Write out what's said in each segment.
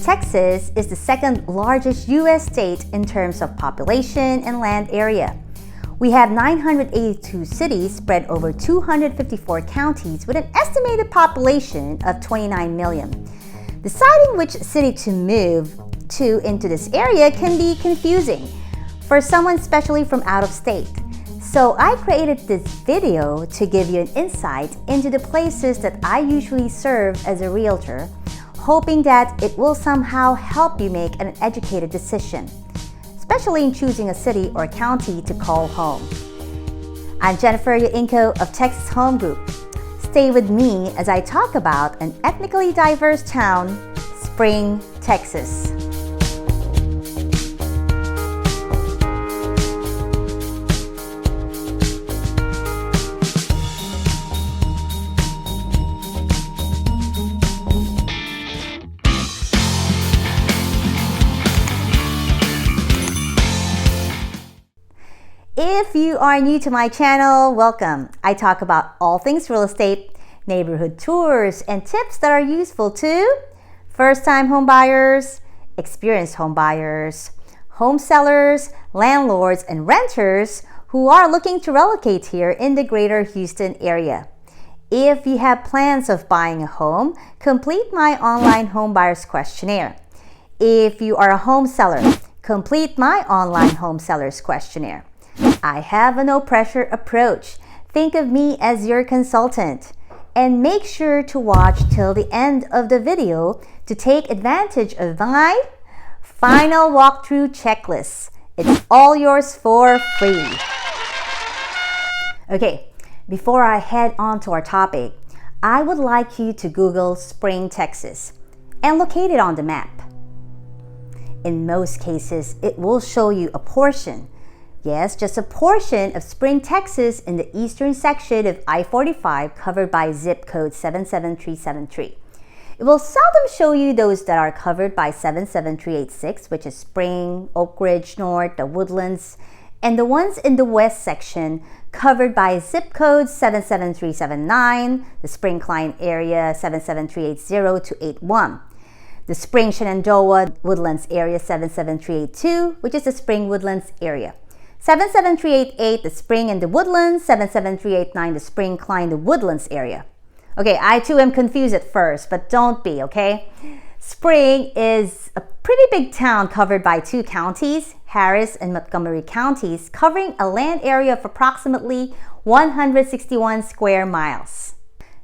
Texas is the second largest U.S. state in terms of population and land area. We have 982 cities spread over 254 counties with an estimated population of 29 million. Deciding which city to move to into this area can be confusing for someone especially from out of state. So I created this video to give you an insight into the places that I usually serve as a realtor, hoping that it will somehow help you make an educated decision, especially in choosing a city or county to call home. I'm Jennifer Yoingco of Texas Home Group. Stay with me as I talk about an ethnically diverse town, Spring, Texas. If you are new to my channel, welcome. I talk about all things real estate, neighborhood tours, and tips that are useful to first-time home buyers, experienced home buyers, home sellers, landlords, and renters who are looking to relocate here in the greater Houston area. If you have plans of buying a home, complete my online home buyers questionnaire. If you are a home seller, complete my online home sellers questionnaire. I have a no-pressure approach. Think of me as your consultant. And make sure to watch till the end of the video to take advantage of my final walkthrough checklist. It's all yours for free. Okay, before I head on to our topic, I would like you to Google Spring, Texas and locate it on the map. In most cases, it will show you a portion. Yes, just a portion of Spring, Texas in the eastern section of I-45 covered by zip code 77373. It will seldom show you those that are covered by 77386, which is Spring, Oak Ridge North, the Woodlands, and the ones in the west section covered by zip code 77379, the Spring Klein area 77380 to 81. The Spring Shenandoah Woodlands area 77382, which is the Spring Woodlands area. 77388, the Spring and the Woodlands, 77389, the Spring Klein, the Woodlands area. Okay, I too am confused at first, but don't be, okay? Spring is a pretty big town covered by two counties, Harris and Montgomery counties, covering a land area of approximately 161 square miles.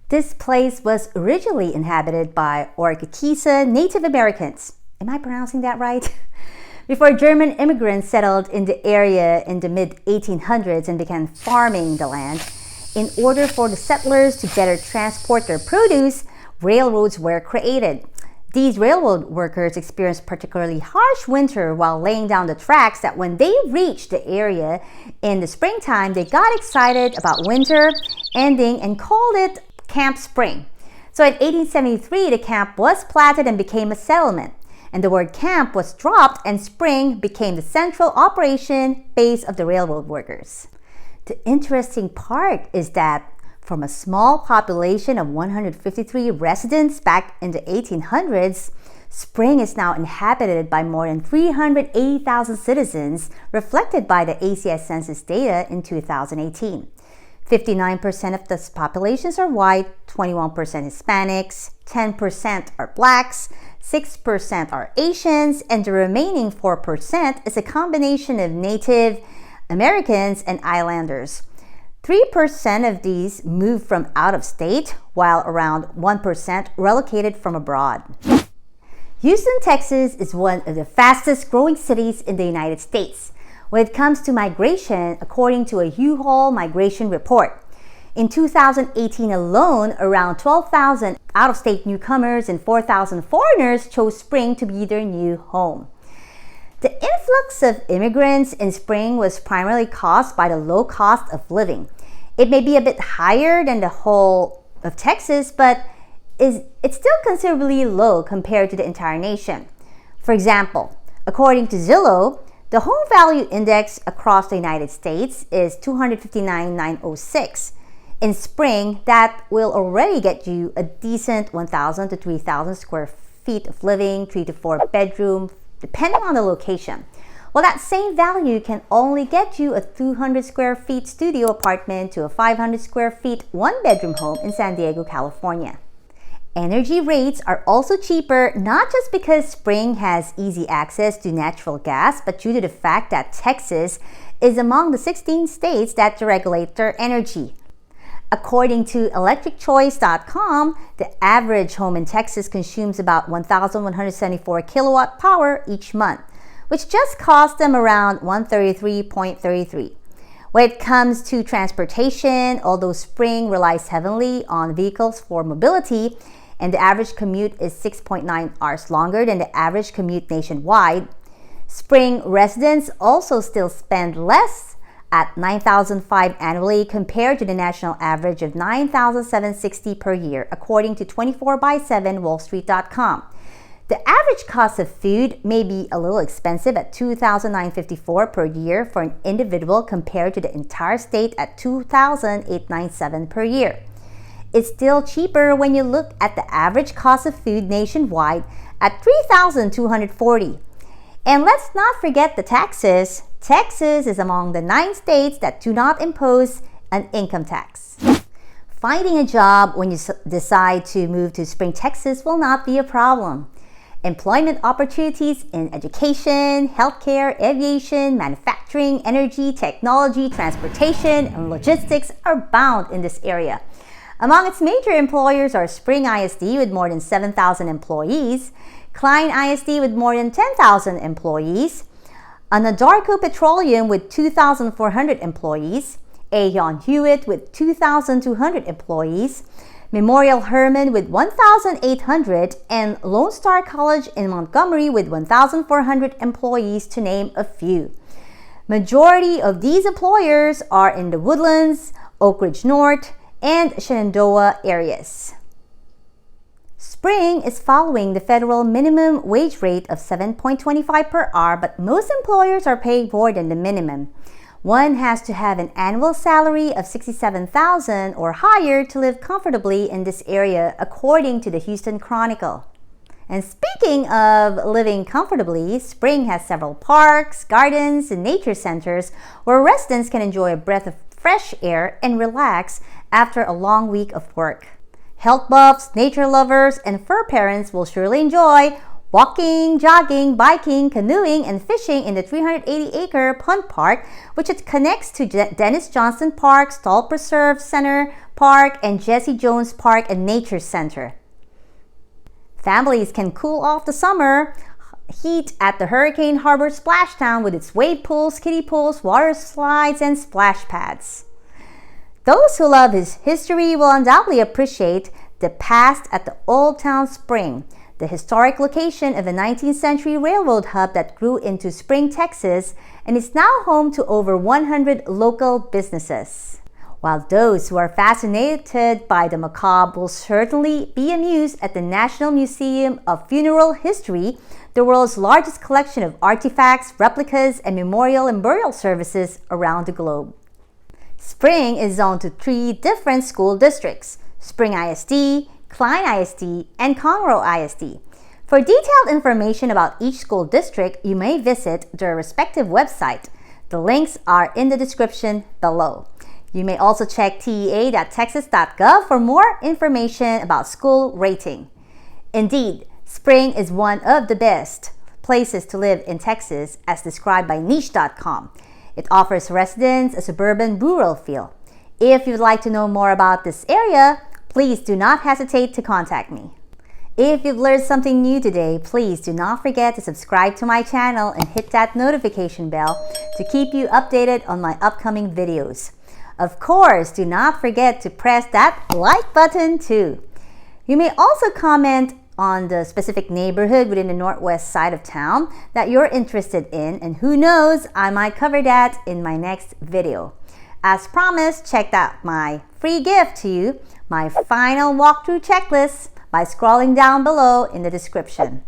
This place was originally inhabited by Orcakisa Native Americans. Am I pronouncing that right? Before German immigrants settled in the area in the mid-1800s and began farming the land. In order for the settlers to better transport their produce, railroads were created. These railroad workers experienced particularly harsh winter while laying down the tracks that when they reached the area in the springtime, they got excited about winter ending and called it Camp Spring. So in 1873, the camp was platted and became a settlement. And the word camp was dropped and Spring became the central operation base of the railroad workers. The interesting part is that from a small population of 153 residents back in the 1800s, Spring is now inhabited by more than 380,000 citizens, reflected by the ACS census data in 2018. 59% of the populations are white, 21% Hispanics, 10% are blacks, 6% are Asians, and the remaining 4% is a combination of Native Americans and Islanders. 3% of these moved from out of state, while around 1% relocated from abroad. Houston, Texas is one of the fastest growing cities in the United States when it comes to migration, according to a U-Haul migration report. In 2018 alone, around 12,000 out-of-state newcomers and 4,000 foreigners chose Spring to be their new home. The influx of immigrants in Spring was primarily caused by the low cost of living. It may be a bit higher than the whole of Texas, but it's still considerably low compared to the entire nation. For example, according to Zillow, the home value index across the United States is 259,906. In Spring, that will already get you a decent 1,000 to 3,000 square feet of living, 3 to 4 bedroom, depending on the location. Well, that same value can only get you a 200 square feet studio apartment to a 500 square feet one-bedroom home in San Diego, California. Energy rates are also cheaper, not just because Spring has easy access to natural gas, but due to the fact that Texas is among the 16 states that deregulate their energy. According to electricchoice.com, the average home in Texas consumes about 1,174 kilowatt power each month, which just cost them around $133.33. When it comes to transportation, although Spring relies heavily on vehicles for mobility, and the average commute is 6.9 hours longer than the average commute nationwide, Spring residents also still spend less at $9,005 annually compared to the national average of $9,760 per year, according to 24/7 wallstreet.com. The average cost of food may be a little expensive at $2,954 per year for an individual compared to the entire state at $2,897 per year. It's still cheaper when you look at the average cost of food nationwide at $3,240. And let's not forget the taxes. Texas is among the 9 states that do not impose an income tax. Finding a job when you decide to move to Spring, Texas will not be a problem. Employment opportunities in education, healthcare, aviation, manufacturing, energy, technology, transportation, and logistics are bound in this area. Among its major employers are Spring ISD with more than 7,000 employees, Klein ISD with more than 10,000 employees, Anadarko Petroleum with 2,400 employees, Aon Hewitt with 2,200 employees, Memorial Hermann with 1,800, and Lone Star College in Montgomery with 1,400 employees, to name a few. Majority of these employers are in the Woodlands, Oak Ridge North, and Shenandoah areas. Spring is following the federal minimum wage rate of $7.25 per hour, but most employers are paying more than the minimum. One has to have an annual salary of $67,000 or higher to live comfortably in this area, according to the Houston Chronicle. And speaking of living comfortably, Spring has several parks, gardens, and nature centers where residents can enjoy a breath of fresh air and relax after a long week of work. Health buffs, nature lovers, and fur parents will surely enjoy walking, jogging, biking, canoeing, and fishing in the 380-acre Punt Park, which it connects to Dennis Johnston Park, Stahl Preserve Center Park, and Jesse Jones Park and Nature Center. Families can cool off the summer heat at the Hurricane Harbor Splashtown with its wade pools, kiddie pools, water slides, and splash pads. Those who love his history will undoubtedly appreciate the past at the Old Town Spring, the historic location of a 19th century railroad hub that grew into Spring, Texas, and is now home to over 100 local businesses. While those who are fascinated by the macabre will certainly be amused at the National Museum of Funeral History, the world's largest collection of artifacts, replicas, and memorial and burial services around the globe. Spring is zoned to 3 different school districts: Spring ISD, Klein ISD, and Conroe ISD. For detailed information about each school district, you may visit their respective website. The links are in the description below. You may also check tea.texas.gov for more information about school rating. Indeed, Spring is one of the best places to live in Texas, as described by niche.com. It offers residents a suburban rural feel. If you'd like to know more about this area, please do not hesitate to contact me. If you've learned something new today, please do not forget to subscribe to my channel and hit that notification bell to keep you updated on my upcoming videos. Of course, do not forget to press that like button too. You may also comment on the specific neighborhood within the northwest side of town that you're interested in, and who knows, I might cover that in my next video. As promised, check out my free gift to you, my final walkthrough checklist, by scrolling down below in the description.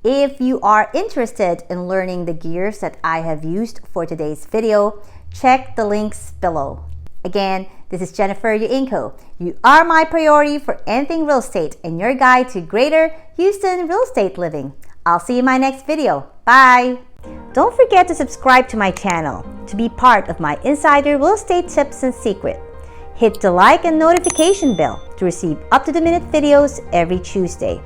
If you are interested in learning the gears that I have used for today's video, check the links below. Again, This is Jennifer Yoingco. You are my priority for anything real estate and your guide to greater Houston real estate living. I'll see you in my next video. Bye! Don't forget to subscribe to my channel to be part of my insider real estate tips and secret. Hit the like and notification bell to receive up-to-the-minute videos every Tuesday.